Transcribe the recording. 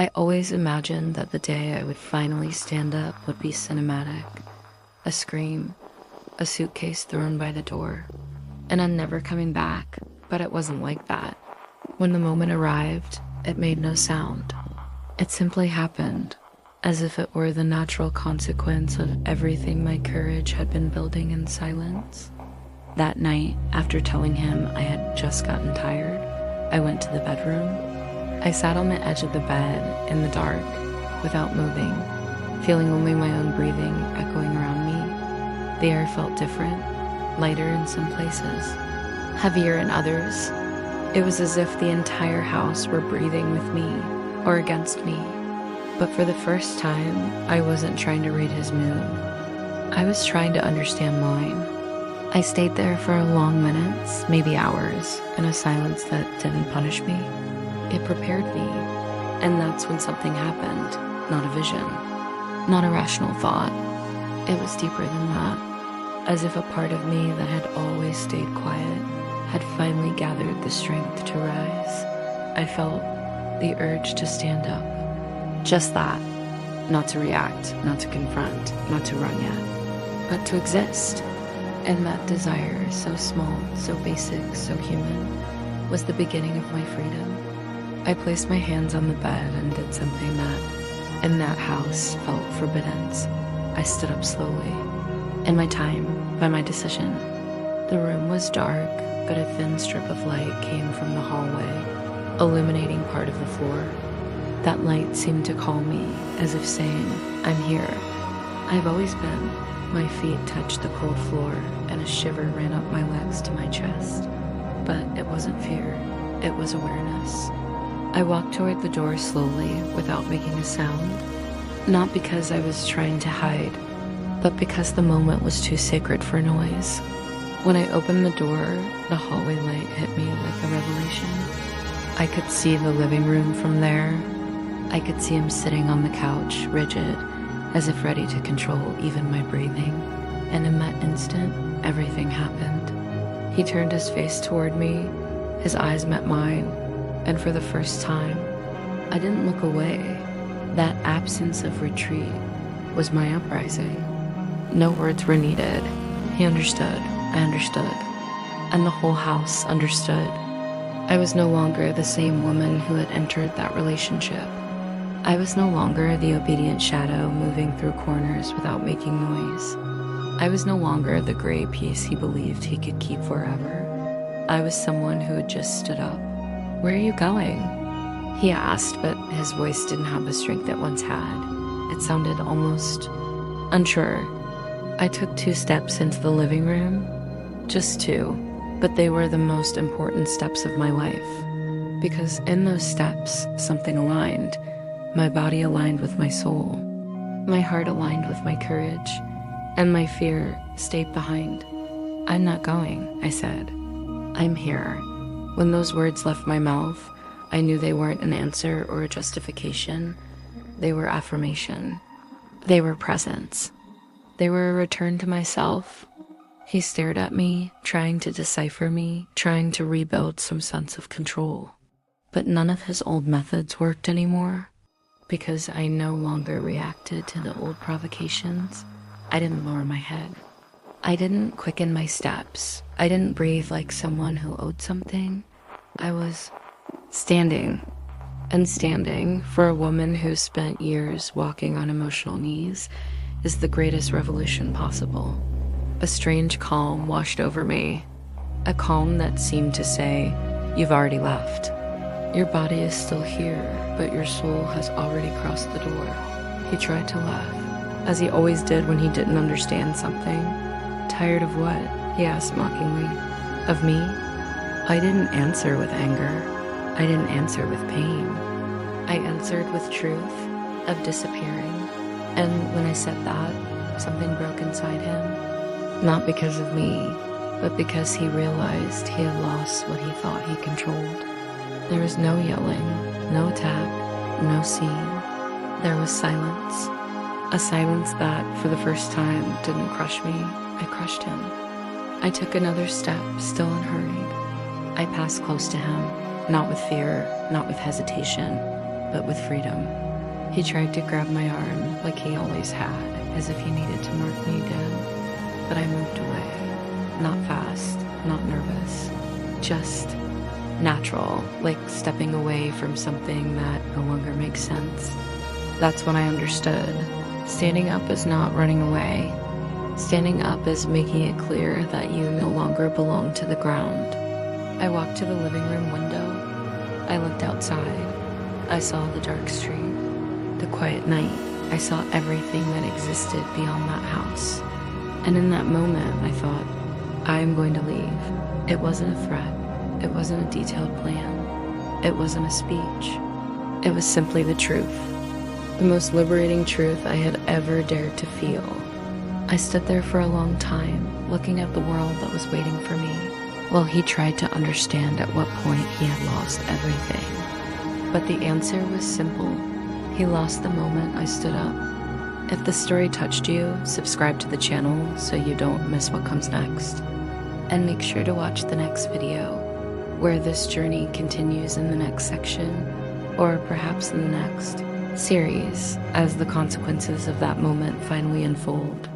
I always imagined that the day I would finally stand up would be cinematic. A scream, a suitcase thrown by the door, and I'm never coming back, but it wasn't like that. When the moment arrived, it made no sound. It simply happened, as if it were the natural consequence of everything my courage had been building in silence. That night, after telling him I had just gotten tired, I went to the bedroom. I sat on the edge of the bed in the dark, without moving, feeling only my own breathing echoing around me. The air felt different, lighter in some places, heavier in others. It was as if the entire house were breathing with me, or against me. But for the first time, I wasn't trying to read his mood. I was trying to understand mine. I stayed there for long minutes, maybe hours, in a silence that didn't punish me. It prepared me, and that's when something happened. Not a vision, not a rational thought. It was deeper than that, as if a part of me that had always stayed quiet had finally gathered the strength to rise. I felt the urge to stand up. Just that. Not to react, not to confront, not to run yet, but to exist. And that desire, so small, so basic, so human, was the beginning of my freedom. I placed my hands on the bed and did something that, in that house, felt forbidden. I stood up slowly. In my time, by my decision. The room was dark, but a thin strip of light came from the hallway, illuminating part of the floor. That light seemed to call me, as if saying, I'm here. I've always been. My feet touched the cold floor, and a shiver ran up my legs to my chest. But it wasn't fear, it was awareness. I walked toward the door slowly, without making a sound. Not because I was trying to hide, but because the moment was too sacred for noise. When I opened the door, the hallway light hit me like a revelation. I could see the living room from there. I could see him sitting on the couch, rigid, as if ready to control even my breathing. And in that instant, everything happened. He turned his face toward me, his eyes met mine, and for the first time, I didn't look away. That absence of retreat was my uprising. No words were needed. He understood, I understood, and the whole house understood. I was no longer the same woman who had entered that relationship. I was no longer the obedient shadow moving through corners without making noise. I was no longer the gray piece he believed he could keep forever. I was someone who had just stood up. Where are you going? He asked, but his voice didn't have the strength it once had. It sounded almost unsure. I took 2 steps into the living room. Just 2, but they were the most important steps of my life. Because in those steps, something aligned. My body aligned with my soul. My heart aligned with my courage. And my fear stayed behind. I'm not going, I said. I'm here. When those words left my mouth, I knew they weren't an answer or a justification. They were affirmation. They were presence. They were a return to myself. He stared at me, trying to decipher me, trying to rebuild some sense of control. But none of his old methods worked anymore, because I no longer reacted to the old provocations. I didn't lower my head. I didn't quicken my steps. I didn't breathe like someone who owed something. I was standing, and standing for a woman who spent years walking on emotional knees is the greatest revolution possible. A strange calm washed over me, a calm that seemed to say, you've already left. Your body is still here, but your soul has already crossed the door. He tried to laugh, as he always did when he didn't understand something. Tired of what? He asked mockingly. Of me? I didn't answer with anger. I didn't answer with pain. I answered with truth, of disappearing. And when I said that, something broke inside him. Not because of me, but because he realized he had lost what he thought he controlled. There was no yelling, no attack, no scene. There was silence. A silence that, for the first time, didn't crush me. I crushed him. I took another step, still unhurried. I passed close to him, not with fear, not with hesitation, but with freedom. He tried to grab my arm like he always had, as if he needed to mark me down. But I moved away. Not fast, not nervous. Just natural, like stepping away from something that no longer makes sense. That's when I understood. Standing up is not running away. Standing up is making it clear that you no longer belong to the ground. I walked to the living room window. I looked outside. I saw the dark street, the quiet night. I saw everything that existed beyond that house. And in that moment, I thought, I am going to leave. It wasn't a threat. It wasn't a detailed plan. It wasn't a speech. It was simply the truth. The most liberating truth I had ever dared to feel. I stood there for a long time, looking at the world that was waiting for me, while he tried to understand at what point he had lost everything. But the answer was simple. He lost the moment I stood up. If the story touched you, subscribe to the channel so you don't miss what comes next. And make sure to watch the next video, where this journey continues in the next section, or perhaps in the next series, as the consequences of that moment finally unfold.